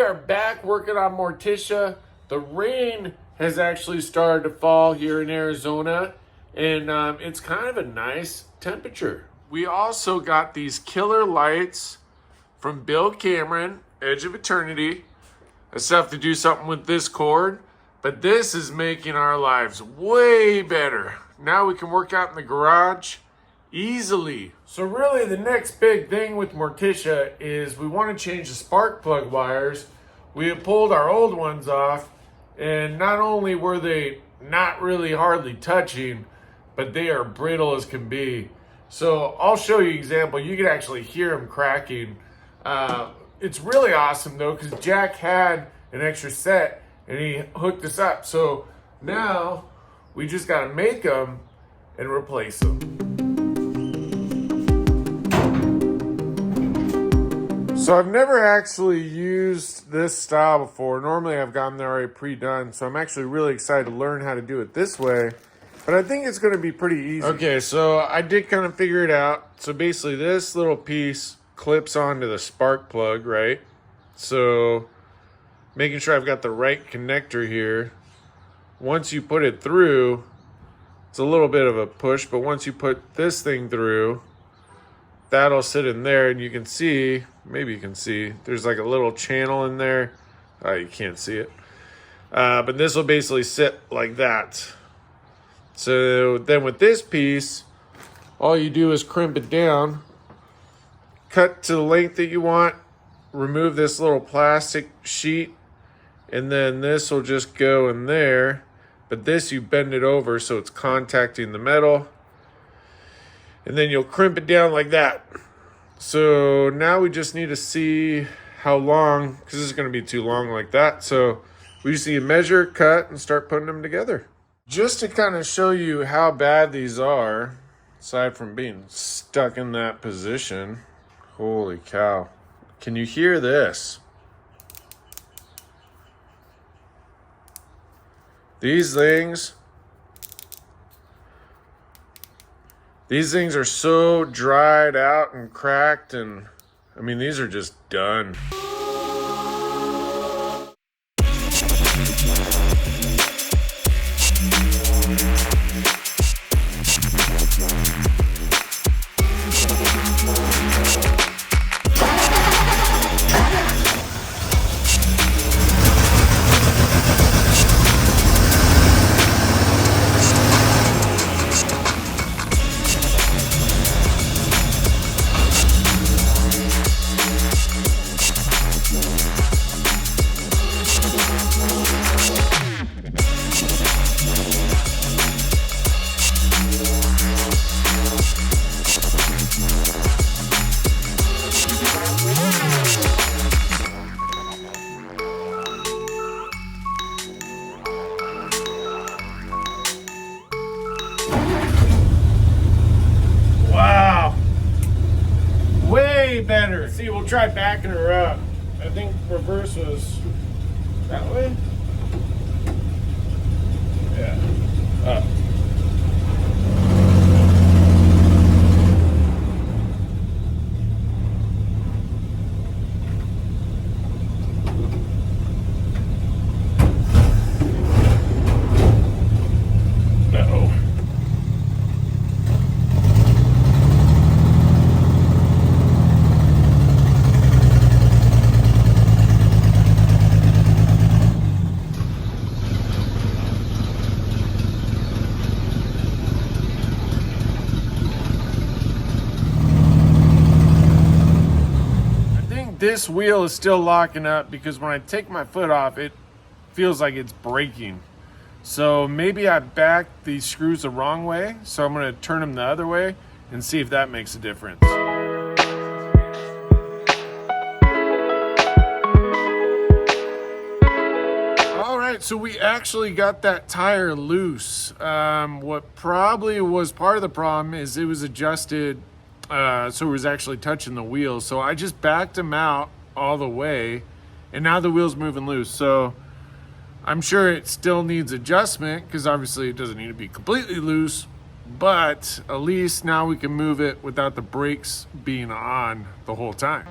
are back working on Morticia. The rain has actually started to fall here in Arizona, and it's kind of a nice temperature. We also got these killer lights from Bill Cameron, Edge of Eternity. I still have to do something with this cord, but this is making our lives way better. Now we can work out in the garage easily. So really the next big thing with Morticia is we want to change the spark plug wires. We had pulled our old ones off, and not only were they not really hardly touching, but they are brittle as can be. So I'll show you an example. You can actually hear them cracking. It's really awesome though, because Jack had an extra set and he hooked us up. So now we just got to make them and replace them. So I've never actually used this style before. Normally I've gotten there already pre-done. So I'm actually really excited to learn how to do it this way. But I think it's going to be pretty easy. Okay, so I did kind of figure it out. So basically this little piece clips onto the spark plug, right? So making sure I've got the right connector here. Once you put it through, it's a little bit of a push, but once you put this thing through, that'll sit in there, and you can see, maybe you can see, there's like a little channel in there. Oh, you can't see it. But this will basically sit like that. So then with this piece, all you do is crimp it down, cut to the length that you want, remove this little plastic sheet, and then this will just go in there. But this, you bend it over so it's contacting the metal. And then you'll crimp it down like that. So now we just need to see how long, because this is going to be too long like that. So we just need to measure, cut, and start putting them together. Just to kind of show you how bad these are, aside from being stuck in that position. Holy cow. Can you hear this? These things are so dried out and cracked, and I mean, these are just done. Better. See, we'll try backing her up. I think reverse was that way. Yeah. Up. This wheel is still locking up because when I take my foot off, it feels like it's breaking. So maybe I backed these screws the wrong way. So I'm going to turn them the other way and see if that makes a difference. All right, so we actually got that tire loose. What probably was part of the problem is it was adjusted so it was actually touching the wheel. So I just backed him out all the way, and now the wheel's moving loose. So I'm sure it still needs adjustment because obviously it doesn't need to be completely loose, but at least now we can move it without the brakes being on the whole time.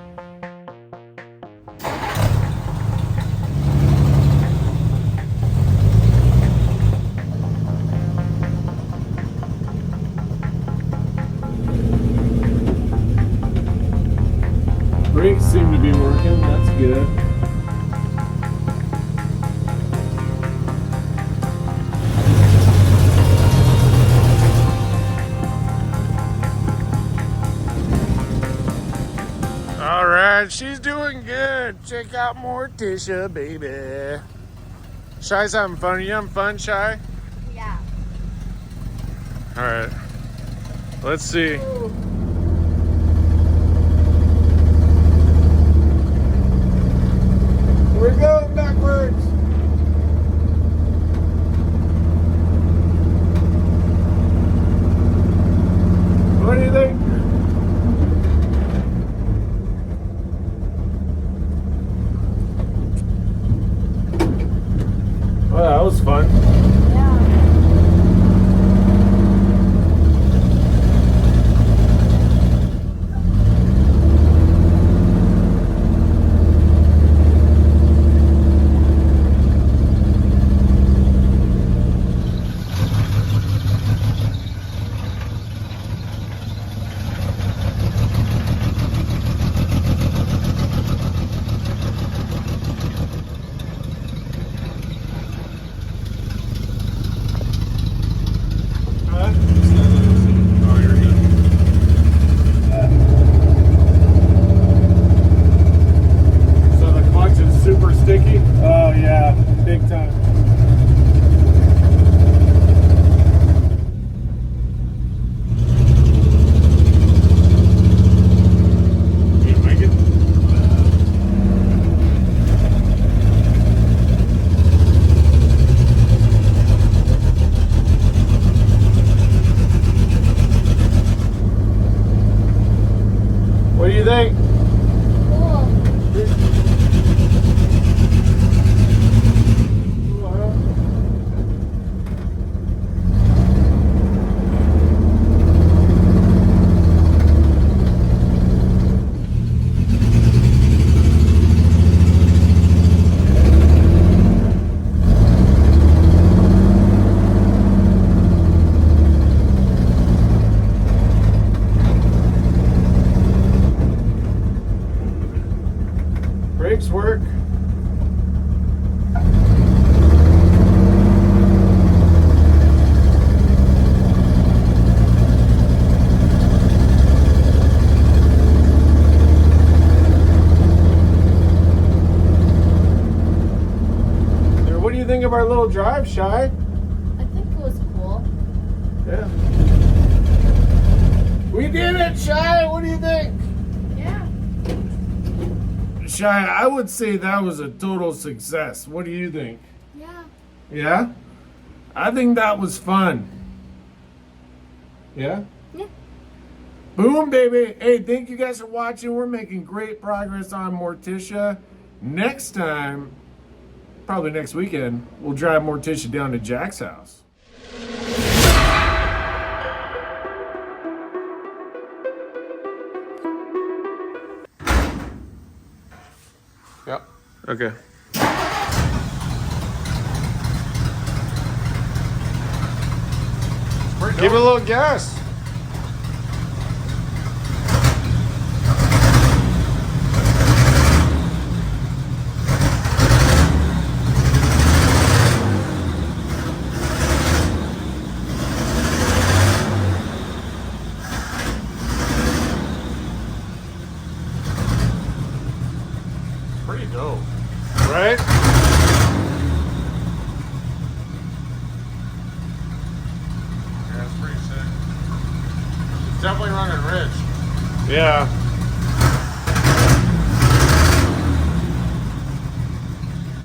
good. She's doing good. Check out Morticia, baby. Shy's having fun. Are you having fun, Shy? Yeah. All right. Let's see. Ooh. We're going backwards. What do you think? Well, that was fun. Yeah. Sticky? Oh yeah, big time. Can you make it? What do you think? Brakes work. What do you think of our little drive, Shy? I think it was cool. Yeah. We did it, Shy. What do you think? Yeah. Shy, I would say that was a total success. What do you think? Yeah. Yeah? I think that was fun. Yeah? Yeah. Boom, baby. Hey, thank you guys for watching. We're making great progress on Morticia. Next time, probably next weekend, we'll drive Morticia down to Jack's house. Yep. Okay. Give it a little gas. Pretty dope, right? Yeah, it's pretty sick. It's definitely running rich. Yeah.